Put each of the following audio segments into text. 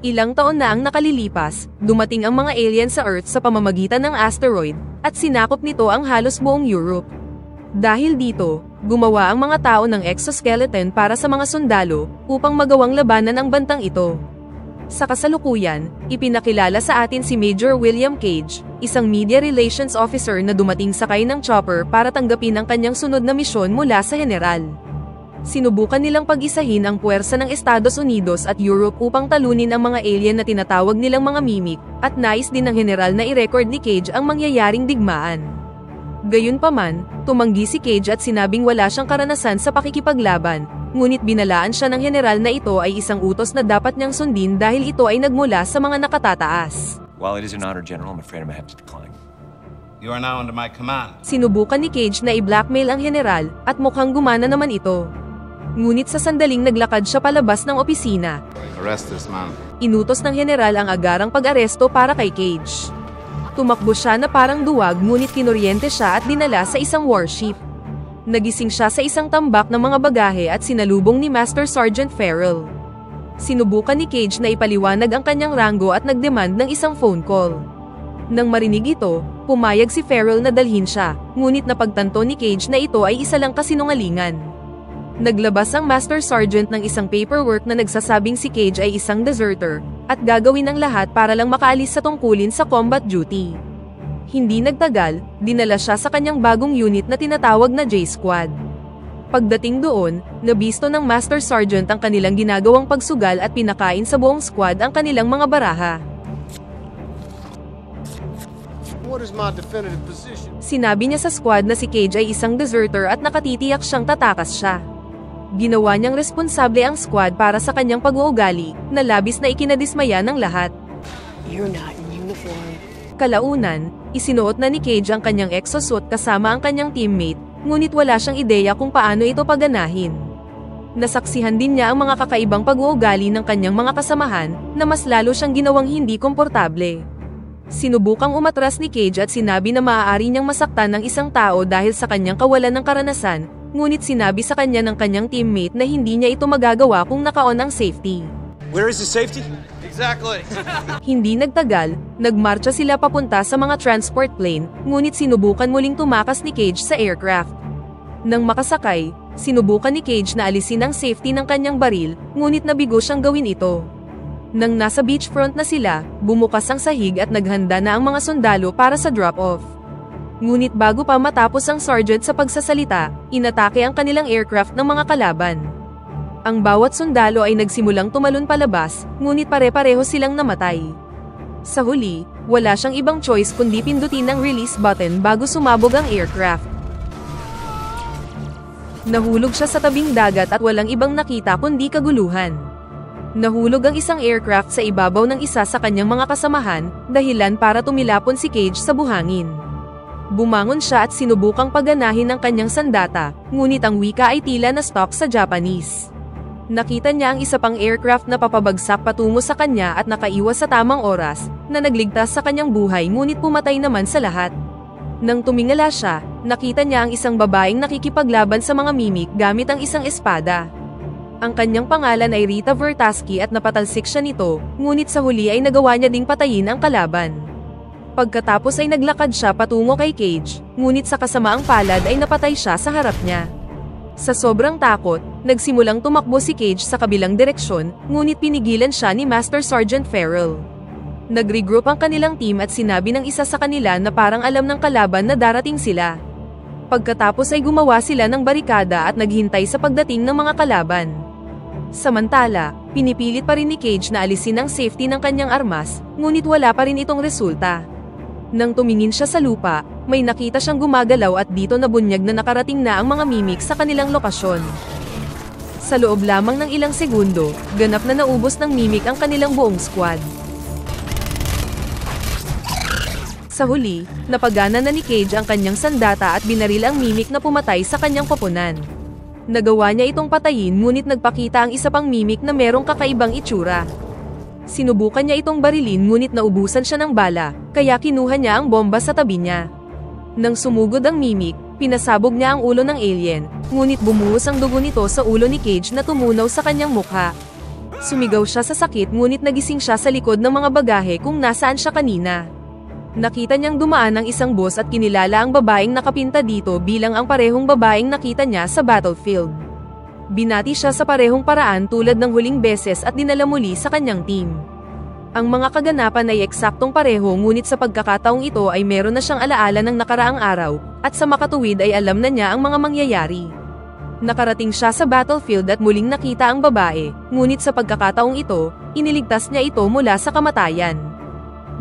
Ilang taon na ang nakalilipas, dumating ang mga alien sa Earth sa pamamagitan ng asteroid, at sinakop nito ang halos buong Europe. Dahil dito, gumawa ang mga tao ng exoskeleton para sa mga sundalo, upang magawang labanan ang bantang ito. Sa kasalukuyan, ipinakilala sa atin si Major William Cage, isang media relations officer na dumating sakay ng chopper para tanggapin ang kanyang sunod na misyon mula sa general. Sinubukan nilang pag-isahin ang puwersa ng Estados Unidos at Europe upang talunin ang mga alien na tinatawag nilang mga mimic, at nais din ng general na i-record ni Cage ang mangyayaring digmaan. Gayunpaman, tumanggi si Cage at sinabing wala siyang karanasan sa pakikipaglaban, ngunit binalaan siya ng general na ito ay isang utos na dapat niyang sundin dahil ito ay nagmula sa mga nakatataas. While it is an honor, General, I'm afraid I have to decline. You are now under my command. Sinubukan ni Cage na i-blackmail ang general, at mukhang gumana naman ito. Ngunit sa sandaling naglakad siya palabas ng opisina. Arrest this man. Inutos ng general ang agarang pag-aresto para kay Cage. Tumakbo siya na parang duwag ngunit kinuryente siya at dinala sa isang warship. Nagising siya sa isang tambak ng mga bagahe at sinalubong ni Master Sergeant Farrell. Sinubukan ni Cage na ipaliwanag ang kanyang rango at nagdemand ng isang phone call. Nang marinig ito, pumayag si Farrell na dalhin siya, ngunit napagtanto ni Cage na ito ay isa lang kasinungalingan. Naglabas ang Master Sergeant ng isang paperwork na nagsasabing si Cage ay isang deserter, at gagawin ang lahat para lang makaalis sa tungkulin sa combat duty. Hindi nagtagal, dinala siya sa kanyang bagong unit na tinatawag na J-Squad. Pagdating doon, nabisto ng Master Sergeant ang kanilang ginagawang pagsugal at pinakain sa buong squad ang kanilang mga baraha. What is my definitive position? Sinabi niya sa squad na si Cage ay isang deserter at nakatitiyak siyang tatakas siya. Ginawa niyang responsable ang squad para sa kanyang pag-uugali, na labis na ikinadismaya ng lahat. You're not in uniform. Kalaunan, isinuot na ni Cage ang kanyang exosuit kasama ang kanyang teammate, ngunit wala siyang ideya kung paano ito paganahin. Nasaksihan din niya ang mga kakaibang pag-uugali ng kanyang mga kasamahan, na mas lalo siyang ginawang hindi komportable. Sinubukang umatras ni Cage at sinabi na maaari niyang masaktan ng isang tao dahil sa kanyang kawalan ng karanasan, ngunit sinabi sa kanya ng kanyang teammate na hindi niya ito magagawa kung naka-on ang safety. Where is the safety? Exactly. Hindi nagtagal, nagmarcha sila papunta sa mga transport plane, ngunit sinubukan muling tumakas ni Cage sa aircraft. Nang makasakay, sinubukan ni Cage na alisin ang safety ng kanyang baril, ngunit nabigo siyang gawin ito. Nang nasa beachfront na sila, bumukas ang sahig at naghanda na ang mga sundalo para sa drop-off. Ngunit bago pa matapos ang sergeant sa pagsasalita, inatake ang kanilang aircraft ng mga kalaban. Ang bawat sundalo ay nagsimulang tumalon palabas, ngunit pare-pareho silang namatay. Sa huli, wala siyang ibang choice kundi pindutin ang release button bago sumabog ang aircraft. Nahulog siya sa tabing dagat at walang ibang nakita kundi kaguluhan. Nahulog ang isang aircraft sa ibabaw ng isa sa kanyang mga kasamahan, dahilan para tumilapon si Cage sa buhangin. Bumangon siya at sinubukang paganahin ang kanyang sandata, ngunit ang wika ay tila na stop sa Japanese. Nakita niya ang isa pang aircraft na papabagsak patungo sa kanya at nakaiwas sa tamang oras, na nagligtas sa kanyang buhay ngunit pumatay naman sa lahat. Nang tumingala siya, nakita niya ang isang babaeng nakikipaglaban sa mga mimic gamit ang isang espada. Ang kanyang pangalan ay Rita Vertasky at napatalsik siya nito, ngunit sa huli ay nagawa niya ding patayin ang kalaban. Pagkatapos ay naglakad siya patungo kay Cage, ngunit sa kasamaang palad ay napatay siya sa harap niya. Sa sobrang takot, nagsimulang tumakbo si Cage sa kabilang direksyon, ngunit pinigilan siya ni Master Sergeant Farrell. Nag-regroup ang kanilang team at sinabi ng isa sa kanila na parang alam ng kalaban na darating sila. Pagkatapos ay gumawa sila ng barikada at naghintay sa pagdating ng mga kalaban. Samantala, pinipilit pa rin ni Cage na alisin ang safety ng kanyang armas, ngunit wala pa rin itong resulta. Nang tumingin siya sa lupa, may nakita siyang gumagalaw at dito nabunyag na nakarating na ang mga mimic sa kanilang lokasyon. Sa loob lamang ng ilang segundo, ganap na naubos ng mimic ang kanilang buong squad. Sa huli, napagana na ni Cage ang kanyang sandata at binaril ang mimic na pumatay sa kanyang koponan. Nagawa niya itong patayin ngunit nagpakita ang isa pang mimic na merong kakaibang itsura. Sinubukan niya itong barilin ngunit naubusan siya ng bala, kaya kinuha niya ang bomba sa tabi niya. Nang sumugod ang mimic, pinasabog niya ang ulo ng alien, ngunit bumuhos ang dugo nito sa ulo ni Cage na tumunaw sa kanyang mukha. Sumigaw siya sa sakit ngunit nagising siya sa likod ng mga bagahe kung nasaan siya kanina. Nakita niyang dumaan ang isang bus at kinilala ang babaeng nakapinta dito bilang ang parehong babaeng nakita niya sa battlefield. Binati siya sa parehong paraan tulad ng huling beses at dinala muli sa kanyang team. Ang mga kaganapan ay eksaktong pareho ngunit sa pagkakataong ito ay meron na siyang alaala ng nakaraang araw, at sa makatuwid ay alam na niya ang mga mangyayari. Nakarating siya sa battlefield at muling nakita ang babae, ngunit sa pagkakataong ito, iniligtas niya ito mula sa kamatayan.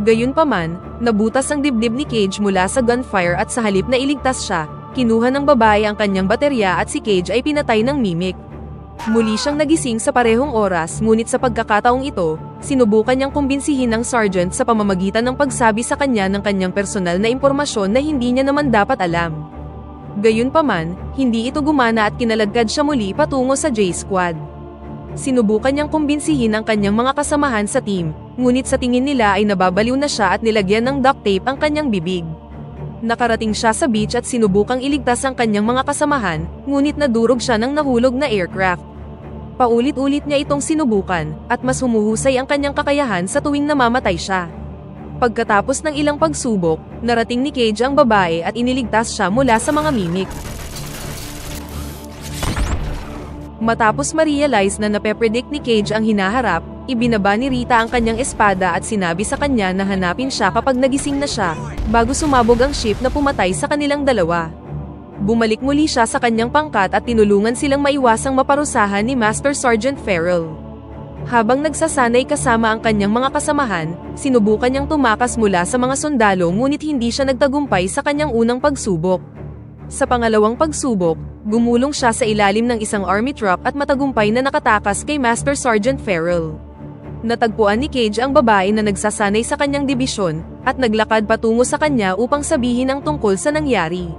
Gayunpaman, nabutas ang dibdib ni Cage mula sa gunfire at sa halip na iligtas siya, kinuha ng babae ang kanyang baterya at si Cage ay pinatay ng mimic. Muli siyang nagising sa parehong oras ngunit sa pagkakataong ito, sinubukan niyang kumbinsihin ng sergeant sa pamamagitan ng pagsabi sa kanya ng kanyang personal na impormasyon na hindi niya naman dapat alam. Gayunpaman, hindi ito gumana at kinaladkad siya muli patungo sa J-Squad. Sinubukan niyang kumbinsihin ang kanyang mga kasamahan sa team, ngunit sa tingin nila ay nababaliw na siya at nilagyan ng duct tape ang kanyang bibig. Nakarating siya sa beach at sinubukang iligtas ang kanyang mga kasamahan, ngunit nadurog siya ng nahulog na aircraft. Paulit-ulit niya itong sinubukan, at mas humuhusay ang kanyang kakayahan sa tuwing namamatay siya. Pagkatapos ng ilang pagsubok, narating ni Cage ang babae at iniligtas siya mula sa mga mimic. Matapos ma-realize na nape-predict ni Cage ang hinaharap, ibinaba ni Rita ang kanyang espada at sinabi sa kanya na hanapin siya kapag nagising na siya, bago sumabog ang ship na pumatay sa kanilang dalawa. Bumalik muli siya sa kanyang pangkat at tinulungan silang maiwasang maparusahan ni Master Sergeant Farrell. Habang nagsasanay kasama ang kanyang mga kasamahan, sinubukan niyang tumakas mula sa mga sundalo ngunit hindi siya nagtagumpay sa kanyang unang pagsubok. Sa pangalawang pagsubok, gumulong siya sa ilalim ng isang army truck at matagumpay na nakatakas kay Master Sergeant Farrell. Natagpuan ni Cage ang babae na nagsasanay sa kanyang dibisyon, at naglakad patungo sa kanya upang sabihin ang tungkol sa nangyari.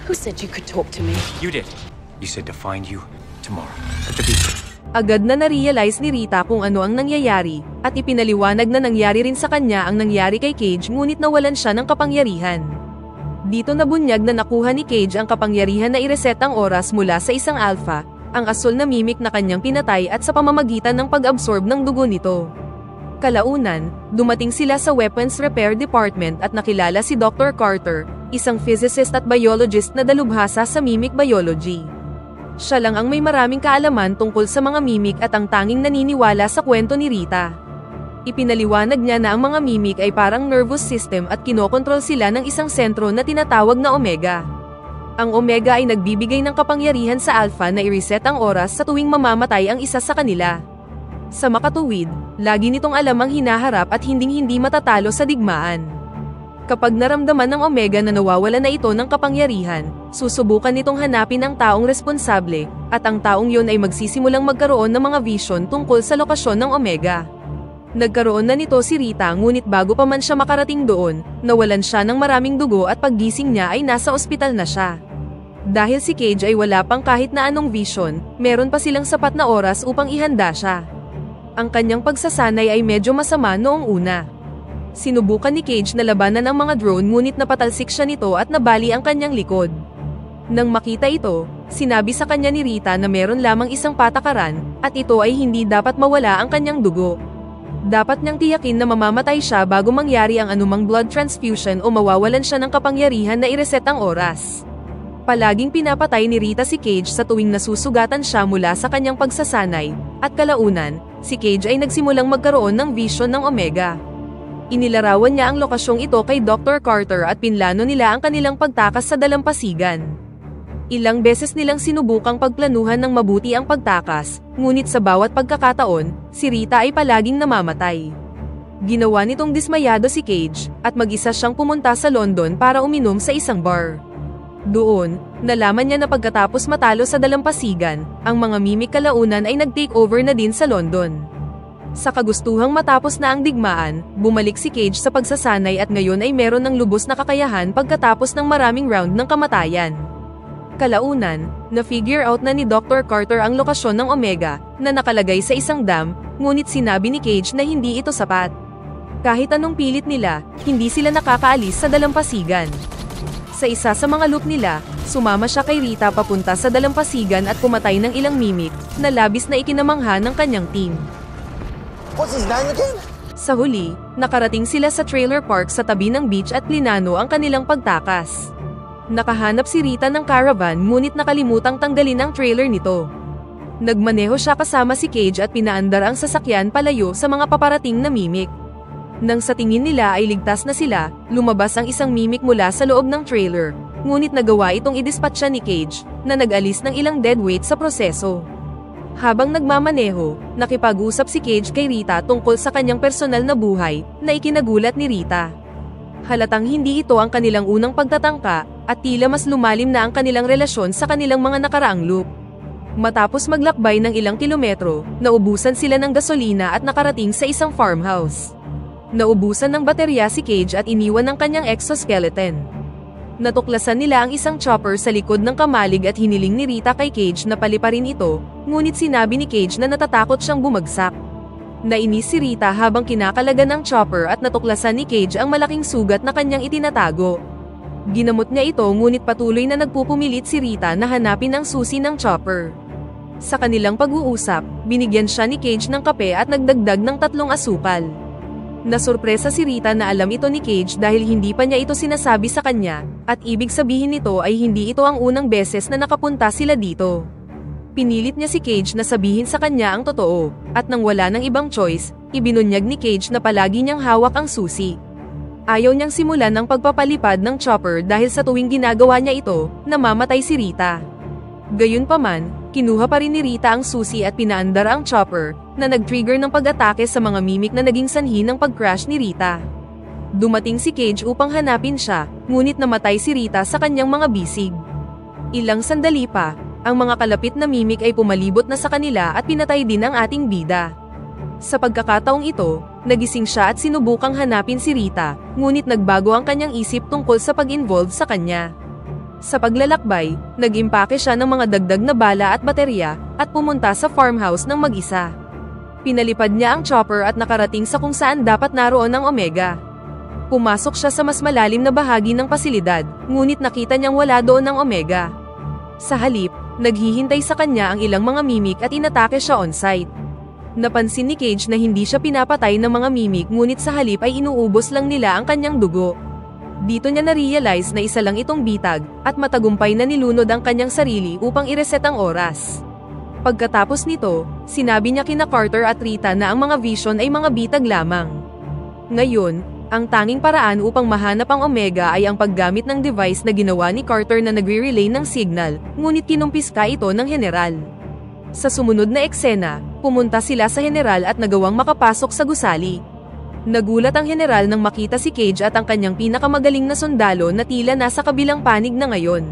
Who said you could talk to me? You did. You said to find you tomorrow at the beach. Agad na na-realize ni Rita kung ano ang nangyayari, at ipinaliwanag na nangyari rin sa kanya ang nangyari kay Cage ngunit nawalan siya ng kapangyarihan. Dito nabunyag na nakuha ni Cage ang kapangyarihan na i-reset ang oras mula sa isang alpha, ang asul na mimic na kanyang pinatay at sa pamamagitan ng pag-absorb ng dugo nito. Kalaunan, dumating sila sa Weapons Repair Department at nakilala si Dr. Carter, isang physicist at biologist na dalubhasa sa mimic biology. Siya lang ang may maraming kaalaman tungkol sa mga mimic at ang tanging naniniwala sa kwento ni Rita. Ipinaliwanag niya na ang mga mimic ay parang nervous system at kinokontrol sila ng isang sentro na tinatawag na Omega. Ang Omega ay nagbibigay ng kapangyarihan sa Alpha na i-reset ang oras sa tuwing mamamatay ang isa sa kanila. Sa makatuwid, lagi nitong alam ang hinaharap at hinding-hindi matatalo sa digmaan. Kapag naramdaman ng Omega na nawawala na ito ng kapangyarihan, susubukan nitong hanapin ang taong responsable, at ang taong yon ay magsisimulang magkaroon ng mga vision tungkol sa lokasyon ng Omega. Nagkaroon na nito si Rita ngunit bago pa man siya makarating doon, nawalan siya ng maraming dugo at paggising niya ay nasa ospital na siya. Dahil si Cage ay wala pang kahit na anong vision, meron pa silang sapat na oras upang ihanda siya. Ang kanyang pagsasanay ay medyo masama noong una. Sinubukan ni Cage na labanan ang mga drone ngunit napatalsik siya nito at nabali ang kanyang likod. Nang makita ito, sinabi sa kanya ni Rita na meron lamang isang patakaran, at ito ay hindi dapat mawala ang kanyang dugo. Dapat niyang tiyakin na mamamatay siya bago mangyari ang anumang blood transfusion o mawawalan siya ng kapangyarihan na i-reset ang oras. Palaging pinapatay ni Rita si Cage sa tuwing nasusugatan siya mula sa kanyang pagsasanay, at kalaunan, si Cage ay nagsimulang magkaroon ng vision ng Omega. Inilarawan niya ang lokasyong ito kay Dr. Carter at pinlano nila ang kanilang pagtakas sa dalampasigan. Ilang beses nilang sinubukang pagplanuhan ng mabuti ang pagtakas, ngunit sa bawat pagkakataon, si Rita ay palaging namamatay. Ginawa nitong dismayado si Cage, at mag-isa siyang pumunta sa London para uminom sa isang bar. Doon, nalaman niya na pagkatapos matalo sa dalampasigan, ang mga mimic kalaunan ay nag-take over na din sa London. Sa kagustuhang matapos na ang digmaan, bumalik si Cage sa pagsasanay at ngayon ay meron ng lubos na kakayahan pagkatapos ng maraming round ng kamatayan. Kalaunan, na-figure out na ni Dr. Carter ang lokasyon ng Omega, na nakalagay sa isang dam, ngunit sinabi ni Cage na hindi ito sapat. Kahit anong pilit nila, hindi sila nakakaalis sa dalampasigan. Sa isa sa mga loop nila, sumama siya kay Rita papunta sa dalampasigan at pumatay ng ilang mimic na labis na ikinamangha ng kanyang team. What's his name again? Sa huli, nakarating sila sa trailer park sa tabi ng beach at plinano ang kanilang pagtakas. Nakahanap si Rita ng caravan ngunit nakalimutang tanggalin ang trailer nito. Nagmaneho siya kasama si Cage at pinaandar ang sasakyan palayo sa mga paparating na mimic. Nang sa tingin nila ay ligtas na sila, lumabas ang isang mimic mula sa loob ng trailer, ngunit nagawa itong idispatcha ni Cage, na nag-alis ng ilang deadweight sa proseso. Habang nagmamaneho, nakipag-usap si Cage kay Rita tungkol sa kanyang personal na buhay, na ikinagulat ni Rita. Halatang hindi ito ang kanilang unang pagtatangka, at tila mas lumalim na ang kanilang relasyon sa kanilang mga nakaraang loop. Matapos maglakbay ng ilang kilometro, naubusan sila ng gasolina at nakarating sa isang farmhouse. Naubusan ng baterya si Cage at iniwan ng kanyang exoskeleton. Natuklasan nila ang isang chopper sa likod ng kamalig at hiniling ni Rita kay Cage na paliparin ito, ngunit sinabi ni Cage na natatakot siyang bumagsak. Nainis si Rita habang kinakalagan ng chopper at natuklasan ni Cage ang malaking sugat na kanyang itinatago. Ginamot niya ito ngunit patuloy na nagpupumilit si Rita na hanapin ang susi ng chopper. Sa kanilang pag-uusap, binigyan siya ni Cage ng kape at nagdagdag ng 3 asukal. Nasurpresa si Rita na alam ito ni Cage dahil hindi pa niya ito sinasabi sa kanya, at ibig sabihin nito ay hindi ito ang unang beses na nakapunta sila dito. Pinilit niya si Cage na sabihin sa kanya ang totoo, at nang wala ng ibang choice, ibinunyag ni Cage na palagi niyang hawak ang susi. Ayaw niyang simulan ng pagpapalipad ng chopper dahil sa tuwing ginagawa niya ito, namamatay si Rita. Gayunpaman, kinuha pa rin ni Rita ang susi at pinaandar ang chopper, na nag-trigger ng pag-atake sa mga mimic na naging sanhi ng pag-crash ni Rita. Dumating si Cage upang hanapin siya, ngunit namatay si Rita sa kanyang mga bisig. Ilang sandali pa, ang mga kalapit na mimic ay pumalibot na sa kanila at pinatay din ang ating bida. Sa pagkakataong ito, nagising siya at sinubukang hanapin si Rita, ngunit nagbago ang kanyang isip tungkol sa pag-involve sa kanya. Sa paglalakbay, nag-impake siya ng mga dagdag na bala at baterya, at pumunta sa farmhouse ng mag-isa. Pinalipad niya ang chopper at nakarating sa kung saan dapat naroon ang Omega. Pumasok siya sa mas malalim na bahagi ng pasilidad, ngunit nakita niyang wala doon ang Omega. Sa halip, naghihintay sa kanya ang ilang mga mimic at inatake siya on-site. Napansin ni Cage na hindi siya pinapatay ng mga mimic ngunit sa halip ay inuubos lang nila ang kanyang dugo. Dito niya na-realize na isa lang itong bitag, at matagumpay na nilunod ang kanyang sarili upang i-reset ang oras. Pagkatapos nito, sinabi niya kina Carter at Rita na ang mga vision ay mga bitag lamang. Ngayon, ang tanging paraan upang mahanap ang Omega ay ang paggamit ng device na ginawa ni Carter na nagre-relay ng signal, ngunit kinumpiska ito ng general. Sa sumunod na eksena, pumunta sila sa general at nagawang makapasok sa gusali. Nagulat ang general nang makita si Cage at ang kanyang pinakamagaling na sundalo na tila nasa kabilang panig na ngayon.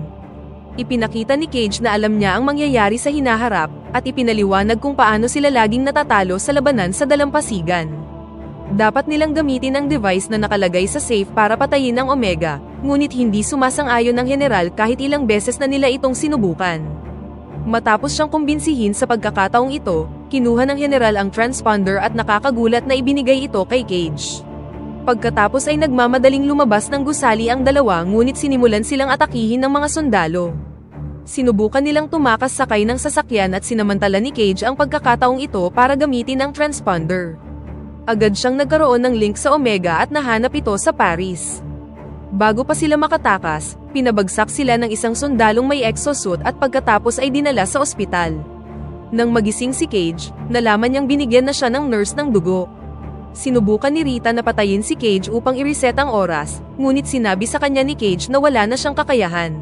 Ipinakita ni Cage na alam niya ang mangyayari sa hinaharap, at ipinaliwanag kung paano sila laging natatalo sa labanan sa dalampasigan. Dapat nilang gamitin ang device na nakalagay sa safe para patayin ang Omega, ngunit hindi sumasang-ayon ng general kahit ilang beses na nila itong sinubukan. Matapos siyang kumbinsihin sa pagkakataong ito, kinuha ng general ang transponder at nakakagulat na ibinigay ito kay Cage. Pagkatapos ay nagmamadaling lumabas ng gusali ang dalawa ngunit sinimulan silang atakihin ng mga sundalo. Sinubukan nilang tumakas sakay ng sasakyan at sinamantala ni Cage ang pagkakataong ito para gamitin ang transponder. Agad siyang nagkaroon ng link sa Omega at nahanap ito sa Paris. Bago pa sila makatakas, pinabagsak sila ng isang sundalong may exosuit at pagkatapos ay dinala sa ospital. Nang magising si Cage, nalaman niyang binigyan na siya ng nurse ng dugo. Sinubukan ni Rita na patayin si Cage upang i-reset ang oras, ngunit sinabi sa kanya ni Cage na wala na siyang kakayahan.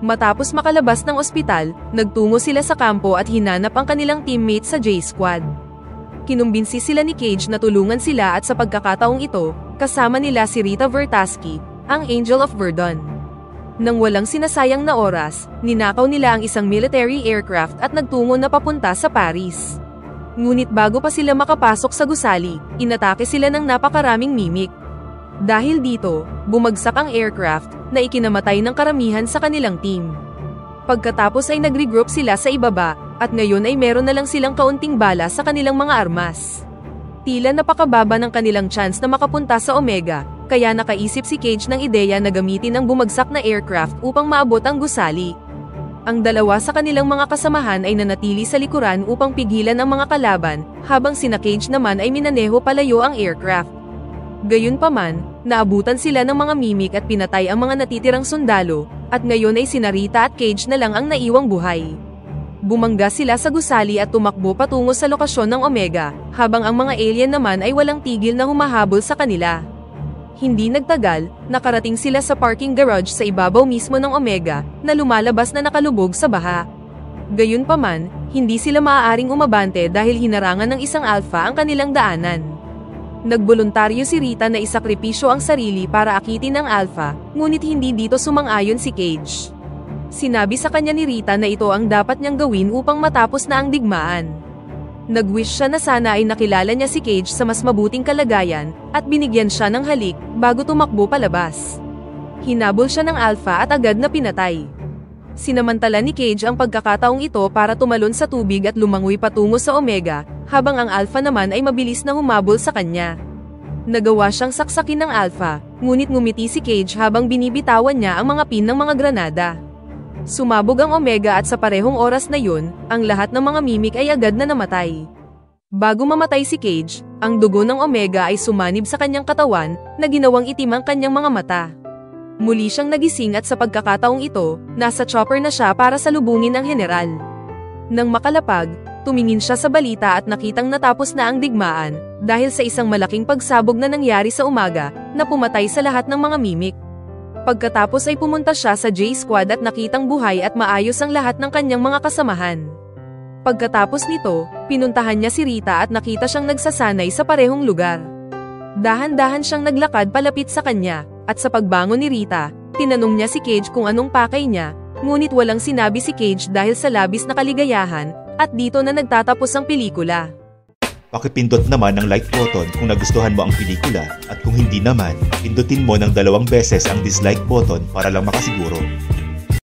Matapos makalabas ng ospital, nagtungo sila sa kampo at hinanap ang kanilang teammate sa J-Squad. Kinumbinsi sila ni Cage na tulungan sila at sa pagkakataong ito, kasama nila si Rita Vertasky, ang Angel of Verdun. Nang walang sinasayang na oras, ninakaw nila ang isang military aircraft at nagtungo na papunta sa Paris. Ngunit bago pa sila makapasok sa gusali, inatake sila ng napakaraming mimic. Dahil dito, bumagsak ang aircraft, na ikinamatay ng karamihan sa kanilang team. Pagkatapos ay nag-regroup sila sa ibaba, at ngayon ay meron na lang silang kaunting bala sa kanilang mga armas. Tila napakababa ng kanilang chance na makapunta sa Omega, kaya nakaisip si Cage ng ideya na gamitin ang bumagsak na aircraft upang maabot ang gusali. Ang dalawa sa kanilang mga kasamahan ay nanatili sa likuran upang pigilan ang mga kalaban, habang sina Cage naman ay minaneho palayo ang aircraft. Gayunpaman, naabutan sila ng mga mimik at pinatay ang mga natitirang sundalo, at ngayon ay sina Rita at Cage na lang ang naiwang buhay. Bumangga sila sa gusali at tumakbo patungo sa lokasyon ng Omega, habang ang mga alien naman ay walang tigil na humahabol sa kanila. Hindi nagtagal, nakarating sila sa parking garage sa ibabaw mismo ng Omega, na lumalabas na nakalubog sa baha. Gayunpaman, hindi sila maaaring umabante dahil hinarangan ng isang Alpha ang kanilang daanan. Nagboluntaryo si Rita na isakripisyo ang sarili para akitin ang Alpha, ngunit hindi dito sumang-ayon si Cage. Sinabi sa kanya ni Rita na ito ang dapat niyang gawin upang matapos na ang digmaan. Nag-wish siya na sana ay nakilala niya si Cage sa mas mabuting kalagayan, at binigyan siya ng halik, bago tumakbo palabas. Hinabol siya ng Alpha at agad na pinatay. Sinamantala ni Cage ang pagkakataong ito para tumalon sa tubig at lumangoy patungo sa Omega, habang ang Alpha naman ay mabilis na humabol sa kanya. Nagawa siyang saksakin ng Alpha, ngunit ngumiti si Cage habang binibitawan niya ang mga pin ng mga granada. Sumabog ang Omega at sa parehong oras na yun, ang lahat ng mga mimik ay agad na namatay. Bago mamatay si Cage, ang dugo ng Omega ay sumanib sa kanyang katawan, na ginawang itim ang kanyang mga mata. Muli siyang nagising at sa pagkakataong ito, nasa chopper na siya para salubungin ang general. Nang makalapag, tumingin siya sa balita at nakitang natapos na ang digmaan, dahil sa isang malaking pagsabog na nangyari sa umaga, na pumatay sa lahat ng mga mimik. Pagkatapos ay pumunta siya sa J-Squad at nakitang buhay at maayos ang lahat ng kanyang mga kasamahan. Pagkatapos nito, pinuntahan niya si Rita at nakita siyang nagsasanay sa parehong lugar. Dahan-dahan siyang naglakad palapit sa kanya, at sa pagbangon ni Rita, tinanong niya si Cage kung anong pakay niya, ngunit walang sinabi si Cage dahil sa labis na kaligayahan, at dito na nagtatapos ang pelikula. Pakipindot naman ng like button kung nagustuhan mo ang pelikula, at kung hindi naman, pindutin mo ng 2 beses ang dislike button para lang makasiguro.